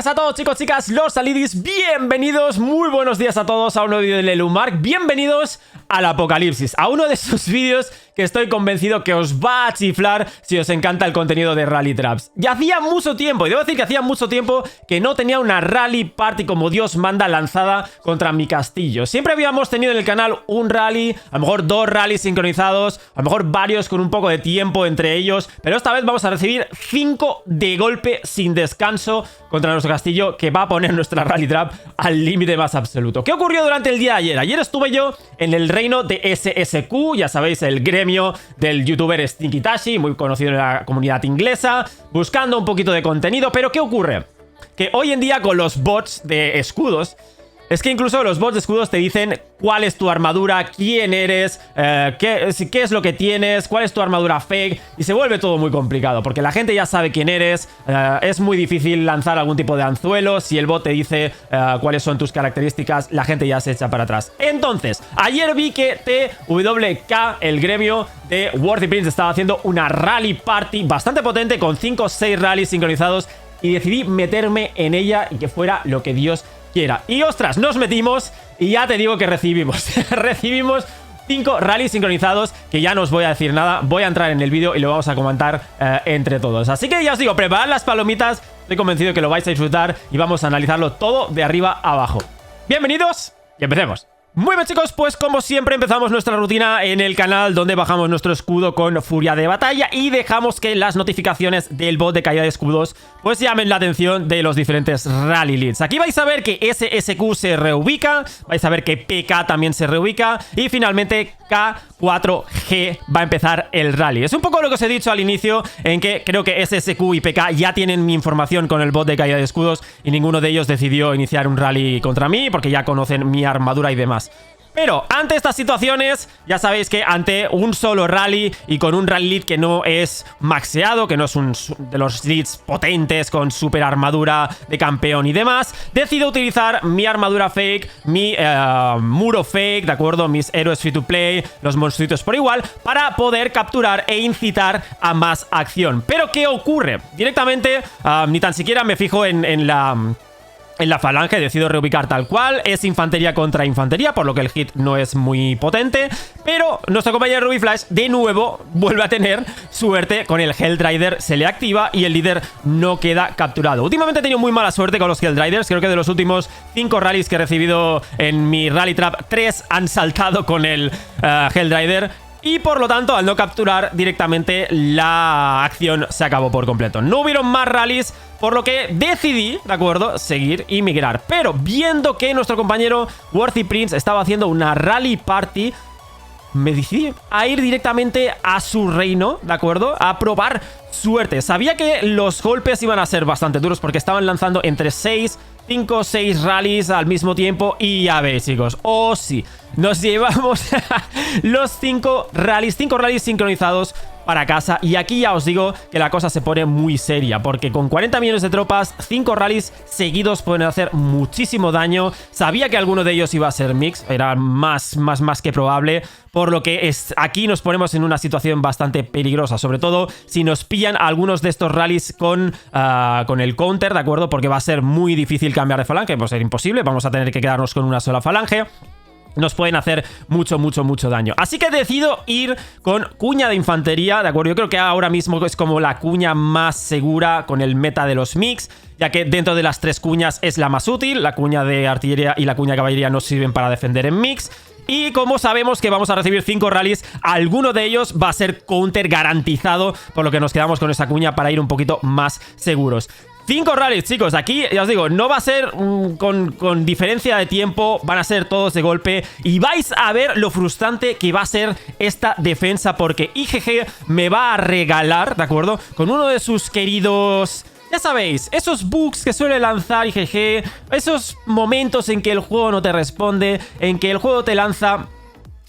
buenas a todos, chicos, chicas, los Salidis. Bienvenidos, muy buenos días a todos a un nuevo vídeo de Lelumark. Bienvenidos al Apocalipsis, a uno de esos vídeos que estoy convencido que os va a chiflar si os encanta el contenido de Rally Traps. Ya hacía mucho tiempo, y debo decir que hacía mucho tiempo que no tenía una Rally Party como Dios manda lanzada contra mi castillo. Siempre habíamos tenido en el canal un rally, a lo mejor dos rallies sincronizados, a lo mejor varios con un poco de tiempo entre ellos, pero esta vez vamos a recibir 5 de golpe sin descanso contra nuestro castillo, que va a poner nuestra Rally Trap al límite más absoluto. ¿Qué ocurrió durante el día de ayer? Ayer estuve yo en el reino de SSQ, ya sabéis, el gremio del youtuber Stinky Tashi, muy conocido en la comunidad inglesa, buscando un poquito de contenido. Pero ¿qué ocurre? Que hoy en día con los bots de escudos, es que incluso los bots de escudos te dicen cuál es tu armadura, quién eres, qué es lo que tienes, cuál es tu armadura fake, y se vuelve todo muy complicado, porque la gente ya sabe quién eres, es muy difícil lanzar algún tipo de anzuelo. Si el bot te dice cuáles son tus características, la gente ya se echa para atrás. Entonces, ayer vi que TWK, el gremio de Worthy Prince, estaba haciendo una rally party bastante potente con 5 o 6 rallies sincronizados, y decidí meterme en ella y que fuera lo que Dios quiera. Y ostras, nos metimos y ya te digo que recibimos 5 rallies sincronizados, que ya no os voy a decir nada, voy a entrar en el vídeo y lo vamos a comentar entre todos. Así que ya os digo, preparad las palomitas, estoy convencido que lo vais a disfrutar y vamos a analizarlo todo de arriba a abajo. Bienvenidos y empecemos. Muy bien, chicos, pues como siempre empezamos nuestra rutina en el canal, donde bajamos nuestro escudo con furia de batalla y dejamos que las notificaciones del bot de caída de escudos pues llamen la atención de los diferentes rally leads. Aquí vais a ver que SSQ se reubica, vais a ver que PK también se reubica y finalmente K4G va a empezar el rally. Es un poco lo que os he dicho al inicio, en que creo que SSQ y PK ya tienen mi información con el bot de caída de escudos y ninguno de ellos decidió iniciar un rally contra mí porque ya conocen mi armadura y demás. Pero ante estas situaciones, ya sabéis que ante un solo rally y con un rally lead que no es maxeado, que no es un de los leads potentes con super armadura de campeón y demás, decido utilizar mi armadura fake, mi muro fake, ¿de acuerdo? Mis héroes free to play, los monstruitos por igual, para poder capturar e incitar a más acción. Pero ¿qué ocurre? Directamente, ni tan siquiera me fijo en la falange, decido reubicar tal cual. Es infantería contra infantería, por lo que el hit no es muy potente. Pero nuestro compañero Ruby Flash de nuevo vuelve a tener suerte con el Helldrider, se le activa y el líder no queda capturado. Últimamente he tenido muy mala suerte con los Helldriders. Creo que de los últimos 5 rallies que he recibido en mi Rally Trap, 3 han saltado con el Helldrider. Y por lo tanto, al no capturar directamente, la acción se acabó por completo. No hubieron más rallies, por lo que decidí, ¿de acuerdo?, seguir y migrar. Pero viendo que nuestro compañero Worthy Prince estaba haciendo una rally party, me decidí a ir directamente a su reino, ¿de acuerdo?, a probar suerte. Sabía que los golpes iban a ser bastante duros porque estaban lanzando entre 5 o 6 rallies al mismo tiempo. Y ya veis, chicos, oh sí, nos llevamos los 5 rallies sincronizados para casa. Y aquí ya os digo que la cosa se pone muy seria, porque con 40 millones de tropas, 5 rallies seguidos pueden hacer muchísimo daño. Sabía que alguno de ellos iba a ser mix, era más que probable, por lo que aquí nos ponemos en una situación bastante peligrosa, sobre todo si nos pillan algunos de estos rallies con el counter, ¿de acuerdo? Porque va a ser muy difícil cambiar de falange, va a ser imposible, vamos a tener que quedarnos con una sola falange. Nos pueden hacer mucho daño. Así que decido ir con cuña de infantería, ¿de acuerdo? Yo creo que ahora mismo es como la cuña más segura con el meta de los mix, ya que dentro de las 3 cuñas es la más útil. La cuña de artillería y la cuña de caballería nos sirven para defender en mix. Y como sabemos que vamos a recibir 5 rallies, alguno de ellos va a ser counter garantizado, por lo que nos quedamos con esa cuña para ir un poquito más seguros. 5 rallies, chicos, aquí ya os digo, no va a ser con diferencia de tiempo, van a ser todos de golpe. Y vais a ver lo frustrante que va a ser esta defensa, porque IGG me va a regalar, ¿de acuerdo?, con uno de sus queridos... Ya sabéis, esos bugs que suele lanzar IGG, esos momentos en que el juego no te responde, en que el juego te lanza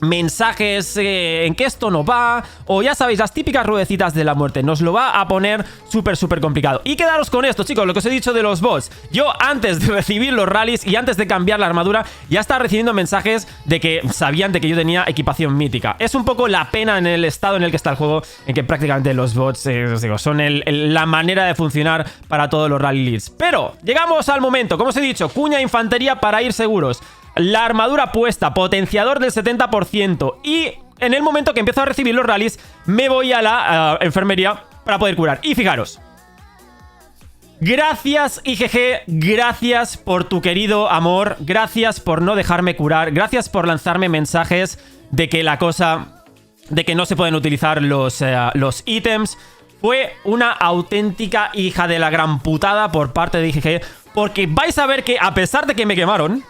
mensajes en que esto no va, o ya sabéis, las típicas ruedecitas de la muerte. Nos lo va a poner súper complicado. Y quedaros con esto, chicos, lo que os he dicho de los bots. Yo antes de recibir los rallies y antes de cambiar la armadura, ya estaba recibiendo mensajes de que sabían de que yo tenía equipación mítica. Es un poco la pena en el estado en el que está el juego, en que prácticamente los bots, os digo, son la manera de funcionar para todos los rally leads. Pero llegamos al momento, como os he dicho, cuña infantería para ir seguros. La armadura puesta, potenciador del 70%. Y en el momento que empiezo a recibir los rallies, me voy a la enfermería para poder curar. Y fijaros, gracias IGG, gracias por tu querido amor, gracias por no dejarme curar, gracias por lanzarme mensajes de que la cosa, de que no se pueden utilizar los ítems. Fue una auténtica hija de la gran putada por parte de IGG, porque vais a ver que a pesar de que me quemaron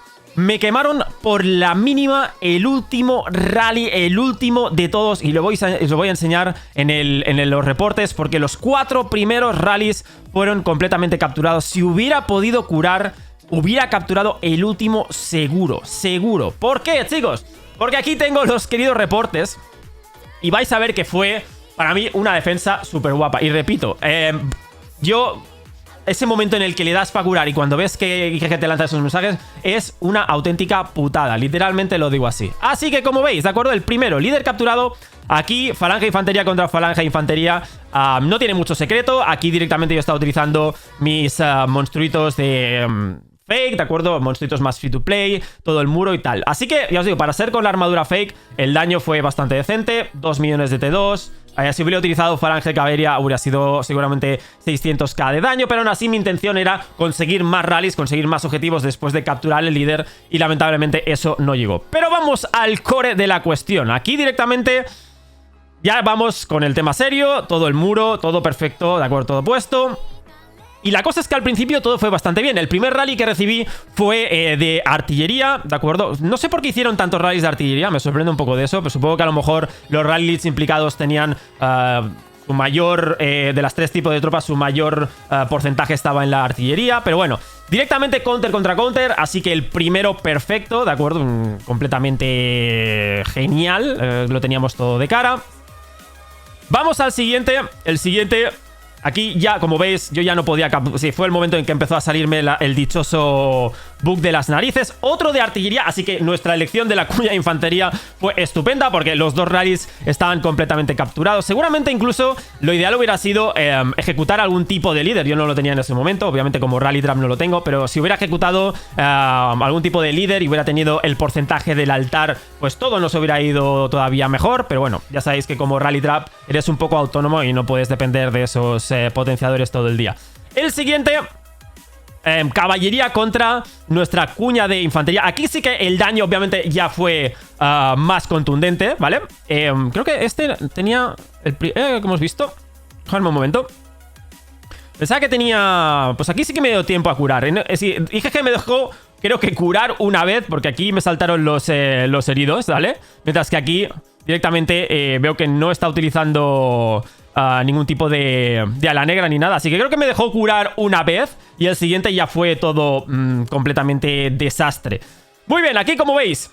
por la mínima el último rally, el último de todos. Y os lo voy a enseñar en los reportes, porque los 4 primeros rallies fueron completamente capturados. Si hubiera podido curar, hubiera capturado el último seguro, seguro. ¿Por qué, chicos? Porque aquí tengo los queridos reportes y vais a ver que fue, para mí, una defensa súper guapa. Y repito, ese momento en el que le das para curar y cuando ves que IGG te lanza esos mensajes es una auténtica putada, literalmente lo digo así. Así que como veis, ¿de acuerdo? El primero, líder capturado. Aquí, falange infantería contra falange infantería. No tiene mucho secreto. Aquí directamente yo estaba utilizando mis monstruitos de fake, ¿de acuerdo? Monstruitos más free to play, todo el muro y tal. Así que, ya os digo, para ser con la armadura fake, el daño fue bastante decente. 2 millones de T2. Si hubiera utilizado falange caballería, hubiera sido seguramente 600k de daño, pero aún así mi intención era conseguir más rallies, conseguir más objetivos después de capturar el líder, y lamentablemente eso no llegó. Pero vamos al core de la cuestión. Aquí directamente ya vamos con el tema serio, todo el muro, todo perfecto, de acuerdo, todo puesto. Y la cosa es que al principio todo fue bastante bien. El primer rally que recibí fue de artillería, ¿de acuerdo? No sé por qué hicieron tantos rallies de artillería, me sorprende un poco de eso, pero supongo que a lo mejor los rallies implicados tenían su mayor, de las 3 tipos de tropas, su mayor porcentaje estaba en la artillería. Pero bueno, directamente counter contra counter, así que el primero perfecto, ¿de acuerdo? Completamente genial, lo teníamos todo de cara. Vamos al siguiente, el siguiente. Aquí ya, como veis, yo ya no podía... Sí, fue el momento en que empezó a salirme el dichoso bug de las narices. Otro de artillería, así que nuestra elección de la cuña de infantería fue estupenda, porque los 2 rallies estaban completamente capturados. Seguramente incluso lo ideal hubiera sido ejecutar algún tipo de líder. Yo no lo tenía en ese momento, obviamente como rally trap no lo tengo, pero si hubiera ejecutado algún tipo de líder y hubiera tenido el porcentaje del altar, pues todo nos hubiera ido todavía mejor. Pero bueno, ya sabéis que como rally trap eres un poco autónomo y no puedes depender de esos potenciadores todo el día. El siguiente, caballería contra nuestra cuña de infantería. Aquí sí que el daño obviamente ya fue más contundente, ¿vale? Creo que este tenía como hemos visto, dejadme un momento. Pensaba que tenía... Pues aquí sí que me dio tiempo a curar. IGG me dejó, creo que curar una vez, porque aquí me saltaron los heridos, ¿vale? Mientras que aquí directamente veo que no está utilizando ningún tipo de ala negra ni nada. Así que creo que me dejó curar una vez y el siguiente ya fue todo completamente desastre. Muy bien, aquí como veis,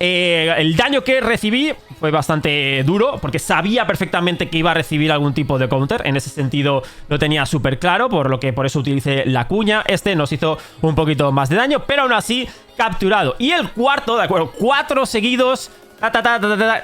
el daño que recibí fue bastante duro, porque sabía perfectamente que iba a recibir algún tipo de counter. En ese sentido lo tenía súper claro, por eso utilicé la cuña. Este nos hizo un poquito más de daño, pero aún así capturado. Y el cuarto, de acuerdo, 4 seguidos,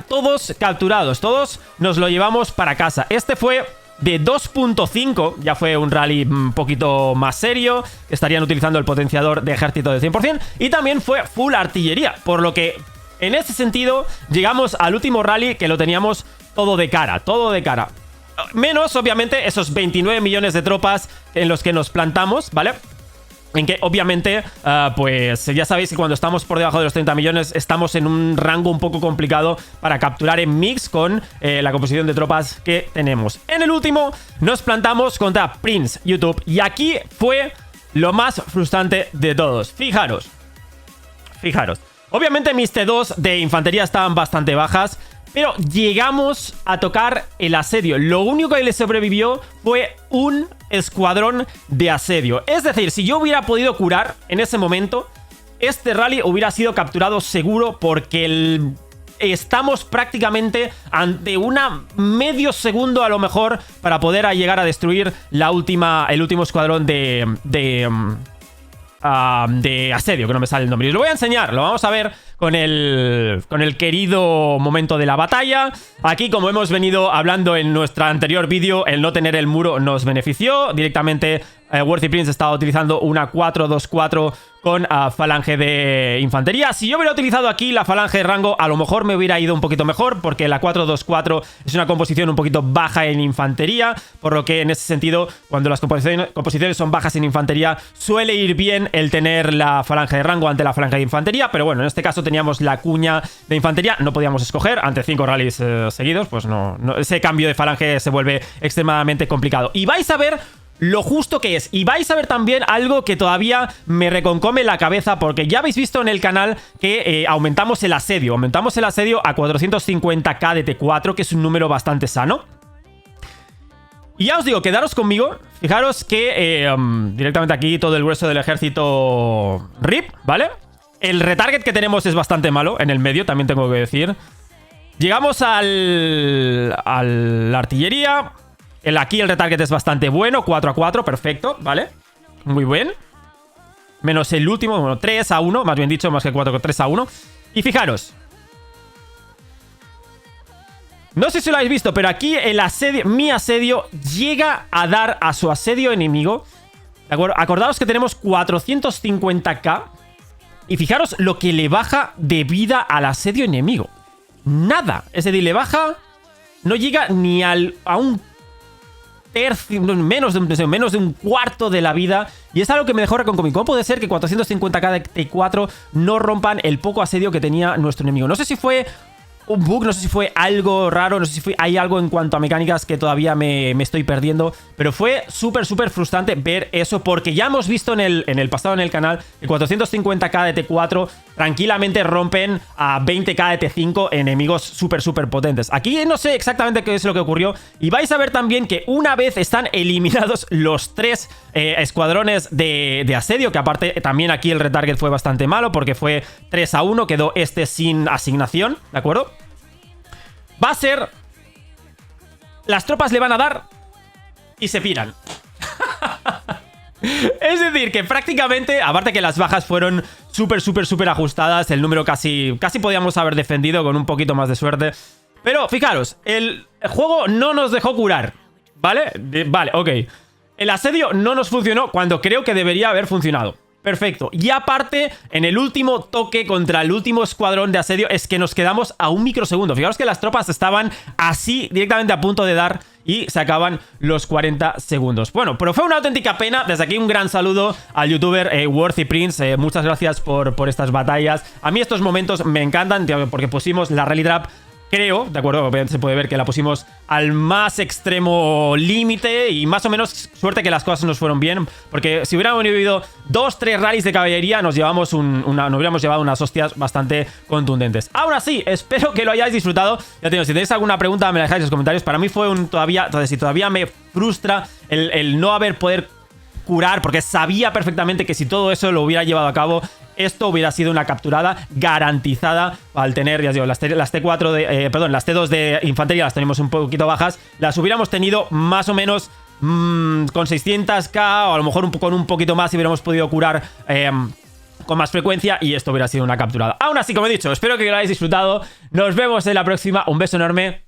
todos capturados, todos nos lo llevamos para casa. Este fue de 2.5, ya fue un rally un poquito más serio. Estarían utilizando el potenciador de ejército del 100%. Y también fue full artillería, por lo que en ese sentido llegamos al último rally que lo teníamos todo de cara, todo de cara. Menos, obviamente, esos 29 millones de tropas en los que nos plantamos, ¿vale? En que, obviamente, pues ya sabéis que cuando estamos por debajo de los 30 millones estamos en un rango un poco complicado para capturar en mix con la composición de tropas que tenemos. En el último nos plantamos contra Prince YouTube y aquí fue lo más frustrante de todos. Fijaros. Obviamente mis T2 de infantería estaban bastante bajas, pero llegamos a tocar el asedio. Lo único que le sobrevivió fue un escuadrón de asedio. Es decir, si yo hubiera podido curar en ese momento, este rally hubiera sido capturado seguro, porque estamos prácticamente ante una medio segundo a lo mejor para poder llegar a destruir el último escuadrón de asedio, que no me sale el nombre. Y os lo voy a enseñar, lo vamos a ver con el querido momento de la batalla. Aquí, como hemos venido hablando en nuestro anterior vídeo, el no tener el muro nos benefició. Directamente Worthy Prince estaba utilizando una 4-2-4 con falange de infantería. Si yo hubiera utilizado aquí la falange de rango, a lo mejor me hubiera ido un poquito mejor, porque la 4-2-4 es una composición un poquito baja en infantería, por lo que en ese sentido, cuando las composiciones son bajas en infantería, suele ir bien el tener la falange de rango ante la falange de infantería. Pero bueno, en este caso teníamos la cuña de infantería, no podíamos escoger ante 5 rallies seguidos, pues no, ese cambio de falange se vuelve extremadamente complicado. Y vais a ver lo justo que es. Y vais a ver también algo que todavía me reconcome la cabeza, porque ya habéis visto en el canal que aumentamos el asedio. Aumentamos el asedio a 450k de T4, que es un número bastante sano. Y ya os digo, quedaros conmigo. Fijaros que directamente aquí todo el grueso del ejército RIP, ¿vale? El retarget que tenemos es bastante malo en el medio, también tengo que decir. Llegamos a la artillería. Aquí el retarget es bastante bueno, 4-4, perfecto, ¿vale? Muy bien. Menos el último, bueno, 3-1, más bien dicho, más que 4, 3-1. Y fijaros. No sé si lo habéis visto, pero aquí el asedio, mi asedio llega a dar a su asedio enemigo. ¿De acuerdo? Acordaos que tenemos 450k. Y fijaros lo que le baja de vida al asedio enemigo. Nada. Es decir, le baja... No llega ni a un tercio, menos de un cuarto de la vida. Y es algo que me dejó reconcomido. ¿Cómo puede ser que 450k de T4 no rompan el poco asedio que tenía nuestro enemigo? No sé si fue un bug, no sé si fue algo raro, no sé si hay algo en cuanto a mecánicas que todavía me estoy perdiendo, pero fue súper frustrante ver eso, porque ya hemos visto en el pasado en el canal que 450k de T4 tranquilamente rompen a 20k de T5 enemigos súper potentes. Aquí no sé exactamente qué es lo que ocurrió, y vais a ver también que una vez están eliminados los 3 escuadrones de asedio, que aparte también aquí el retarget fue bastante malo, porque fue 3-1, quedó este sin asignación, ¿de acuerdo? Va a ser... Las tropas le van a dar y se piran. Es decir, que prácticamente, aparte que las bajas fueron súper ajustadas, el número casi podíamos haber defendido con un poquito más de suerte. Pero fijaros, el juego no nos dejó curar, ¿vale? Vale, ok. El asedio no nos funcionó cuando creo que debería haber funcionado. Perfecto. Y aparte, en el último toque contra el último escuadrón de asedio es que nos quedamos a un microsegundo. Fijaros que las tropas estaban así directamente a punto de dar y se acaban los 40 segundos. Bueno, pero fue una auténtica pena. Desde aquí un gran saludo al youtuber Worthy Prince. Muchas gracias por estas batallas. A mí estos momentos me encantan porque pusimos la Rally Trap, creo, de acuerdo, se puede ver que la pusimos al más extremo límite y más o menos suerte que las cosas nos fueron bien, porque si hubiéramos vivido 2-3 rallies de caballería nos hubiéramos llevado unas hostias bastante contundentes. Aún así, espero que lo hayáis disfrutado. Ya te digo, si tenéis alguna pregunta me la dejáis en los comentarios. Para mí fue todavía me frustra el no haber poder curar, porque sabía perfectamente que si todo eso lo hubiera llevado a cabo, esto hubiera sido una capturada garantizada al tener, ya os digo, las T4 perdón, las T2 de infantería las tenemos un poquito bajas. Las hubiéramos tenido más o menos con 600k o a lo mejor con un poquito más si hubiéramos podido curar con más frecuencia, y esto hubiera sido una capturada. Aún así, como he dicho, espero que lo hayáis disfrutado. Nos vemos en la próxima. Un beso enorme.